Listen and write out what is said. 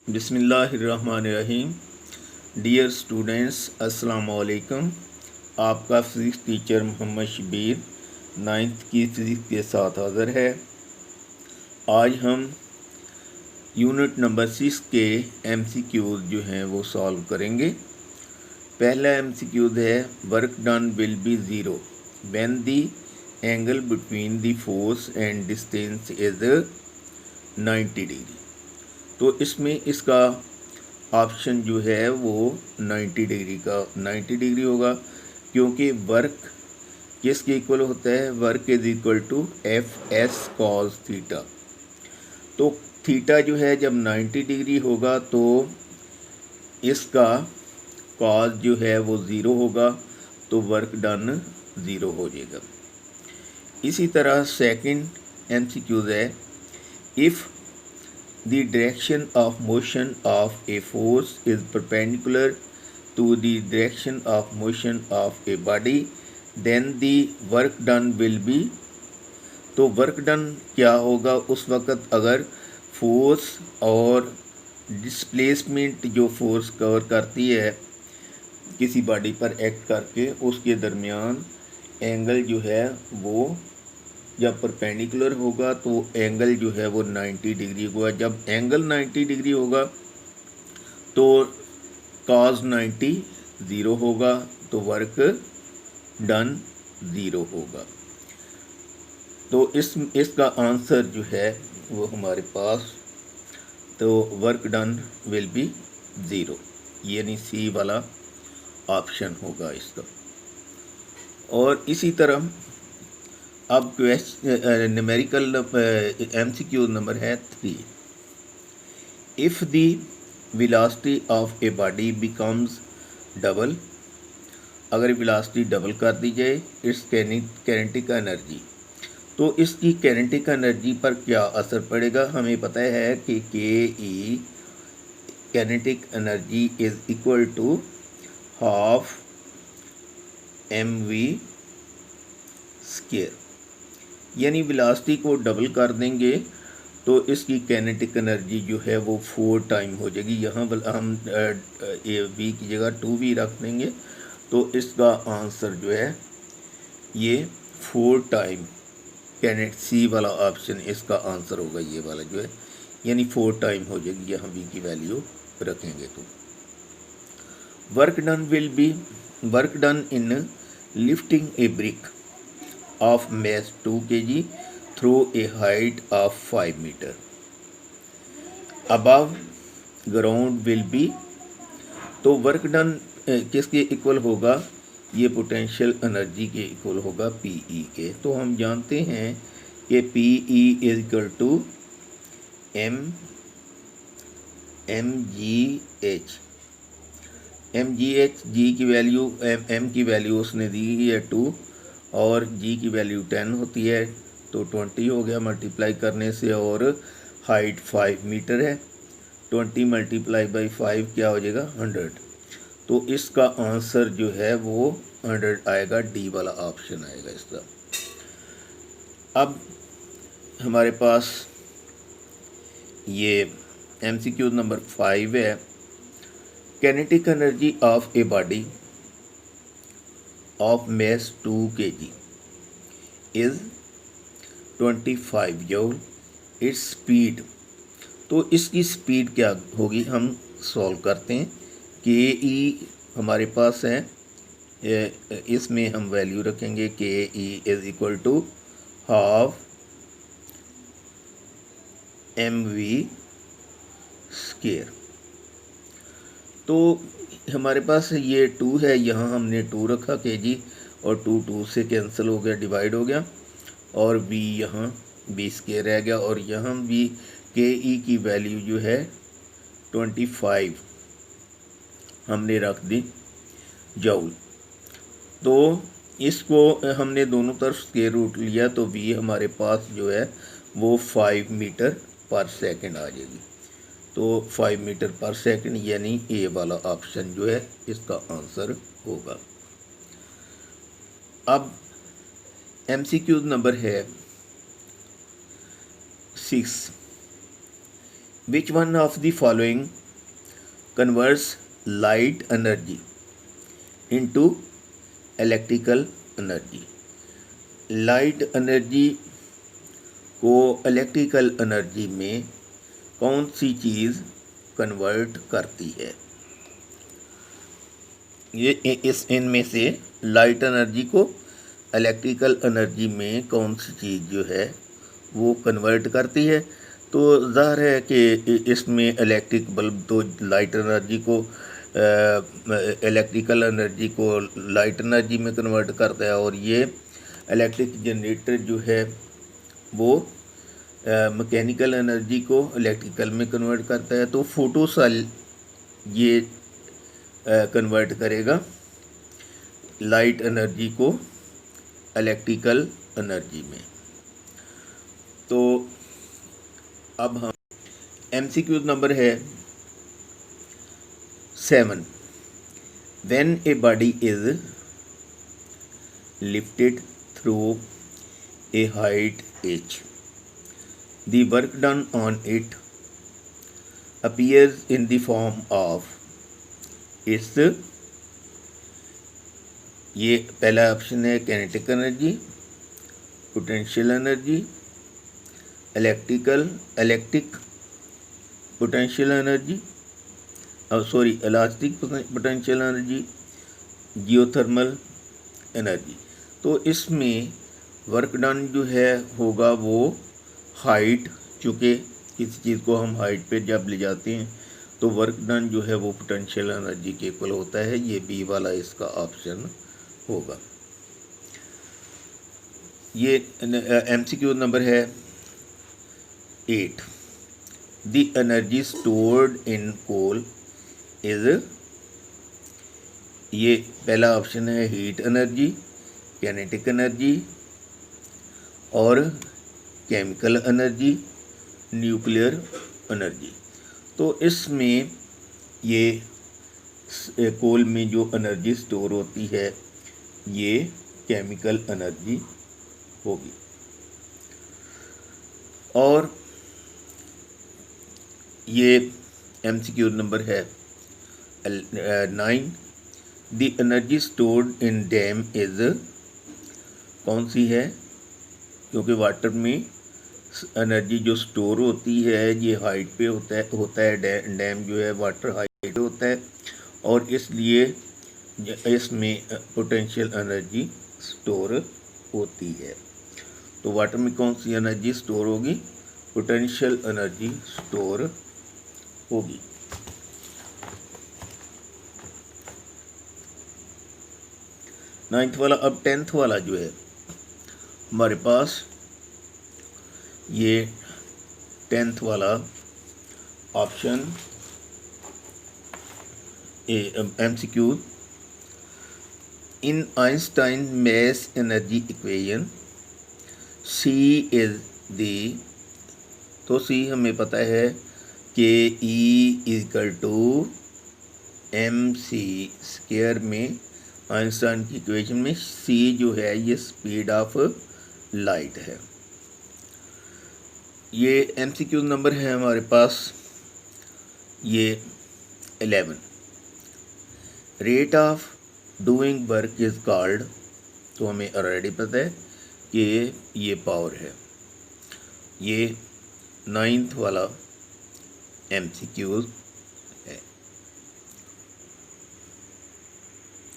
बिस्मिल्लाहिर्रहमानिर्रहीम। Dear students, अस्सलाम वालेकुम। आपका physics teacher Mohammad Shabir ninth की फ़िज़िक्स के साथ हाज़िर है। आज हम यूनिट नंबर 6 के MCQs जो हैं वो सॉल्व करेंगे। पहला MCQ है work done will be zero when the angle between the force and distance is 90 degree. तो इसमें इसका ऑप्शन जो है वो 90 डिग्री होगा, क्योंकि वर्क किसके इक्वल होता है? Work is equal to F S cos theta. तो थीटा जो है जब 90 डिग्री होगा तो इसका कॉस जो है वो ज़ीरो होगा, तो वर्क डन ज़ीरो हो जाएगा। इसी तरह सेकंड MCQ है, if the direction of motion of a force is perpendicular to the direction of motion of a body, then the work done will be। तो वर्क डन क्या होगा उस वक़्त अगर फोर्स और डिस्प्लेसमेंट जो फोर्स कवर करती है किसी बॉडी पर एक्ट करके, उसके दरमियान एंगल जो है वो जब परपेंडिकुलर होगा तो एंगल जो है वो 90 डिग्री होगा। जब एंगल 90 डिग्री होगा तो कॉस 90 ज़ीरो होगा, तो वर्क डन ज़ीरो होगा। तो इसका आंसर जो है वो हमारे पास, तो work done will be zero, यानी सी वाला ऑप्शन होगा इसका। और इसी तरह अब न्यूमेरिकल MCQ नंबर है 3। If the velocity of a body becomes double, अगर वेलोसिटी डबल कर दी जाए, इट्स काइनेटिक एनर्जी, तो इसकी काइनेटिक एनर्जी पर क्या असर पड़ेगा? हमें पता है कि KE kinetic energy is equal to half mv square, यानी वेलोसिटी को डबल कर देंगे तो इसकी काइनेटिक एनर्जी जो है वो 4 टाइम हो जाएगी। यहाँ हम v की जगह 2v रख देंगे, तो इसका आंसर जो है ये 4 टाइम सी वाला ऑप्शन इसका आंसर होगा, ये वाला जो है, यानी 4 टाइम हो जाएगी। यहाँ v की वैल्यू रखेंगे तो work done in lifting A brick of mass 2 kg through a height of 5 meter above ground will be। तो वर्क डन किसके इक्वल होगा? ये पोटेंशियल एनर्जी के इक्वल होगा PE के। तो हम जानते हैं कि PE is equal to mgh। G की वैल्यू m की वैल्यू उसने दी है 2 और g की वैल्यू 10 होती है, तो 20 हो गया मल्टीप्लाई करने से, और हाइट 5 मीटर है। 20 मल्टीप्लाई बाई 5 क्या हो जाएगा? 100। तो इसका आंसर जो है वो 100 आएगा, डी वाला ऑप्शन आएगा इसका। अब हमारे पास ये MCQ नंबर 5 है, kinetic energy of a body of mass 2 kg is 25 joule, its speed। तो इसकी स्पीड क्या होगी? हम सॉल्व करते हैं। KE हमारे पास है, इसमें हम वैल्यू रखेंगे KE is equal to half mv square. तो हमारे पास ये 2 है, यहाँ हमने 2 रखा kg, और 2 से कैंसिल हो गया, डिवाइड हो गया, और v यहाँ b स्क्वायर रह गया, और यहाँ भी KE की वैल्यू जो है 25 हमने रख दी जूल। तो इसको हमने दोनों तरफ स्क्वायर रूट लिया, तो v हमारे पास जो है वो 5 मीटर पर सेकंड आ जाएगी। तो 5 मीटर पर सेकंड, यानी ए वाला ऑप्शन जो है इसका आंसर होगा। अब MCQ नंबर है 6। Which one of the following converts light energy into electrical energy. Light energy को इलेक्ट्रिकल एनर्जी में कौन सी चीज़ कन्वर्ट करती है? ये इस इनमें से लाइट एनर्जी को इलेक्ट्रिकल एनर्जी में कौन सी चीज़ जो है वो कन्वर्ट करती है? तो ज़ाहिर है कि इसमें इलेक्ट्रिक बल्ब तो लाइट एनर्जी को इलेक्ट्रिकल एनर्जी को लाइट एनर्जी में कन्वर्ट करता है, और ये इलेक्ट्रिक जनरेटर जो है वो मैकेनिकल एनर्जी को इलेक्ट्रिकल में कन्वर्ट करता है। तो फोटो सेल ये कन्वर्ट करेगा लाइट एनर्जी को इलेक्ट्रिकल एनर्जी में। तो अब हम MCQ नंबर है 7। When a body is lifted through a height h, the work done on it appears in the form of इस, ये पहला ऑप्शन है kinetic energy, potential energy, electric potential energy, elastic potential energy, geothermal energy. तो इसमें work done जो है होगा वो हाइट, चूँकि किसी चीज़ को हम हाइट पे जब ले जाते हैं तो वर्क डन जो है वो पोटेंशियल एनर्जी के इक्वल होता है। ये बी वाला इसका ऑप्शन होगा। ये MCQ नंबर है 8। The energy stored in coal is, ये पहला ऑप्शन है हीट एनर्जी, काइनेटिक एनर्जी और केमिकल एनर्जी, न्यूक्लियर एनर्जी। तो इसमें ये कोल में जो एनर्जी स्टोर होती है ये केमिकल एनर्जी होगी। और ये MCQ नंबर है 9। The energy stored in dam is, कौन सी है? क्योंकि वाटर में एनर्जी जो स्टोर होती है ये हाइट पे होता है डैम जो है वाटर हाइट पे होता है, और इसलिए इसमें पोटेंशियल एनर्जी स्टोर होती है। तो वाटर में कौन सी एनर्जी स्टोर होगी? पोटेंशियल एनर्जी स्टोर होगी। नाइन्थ वाला। अब 10th वाला जो है हमारे पास, ये 10th वाला option MCQ। In Einstein mass energy equation C is the, तो C हमें पता है कि E = mc² में आइंस्टाइन की इक्वेशन में C जो है ये स्पीड ऑफ लाइट है। ये MCQ नंबर है हमारे पास ये 11। Rate of doing work is called, तो हमें ऑलरेडी पता है कि ये पावर है। ये 9th वाला MCQ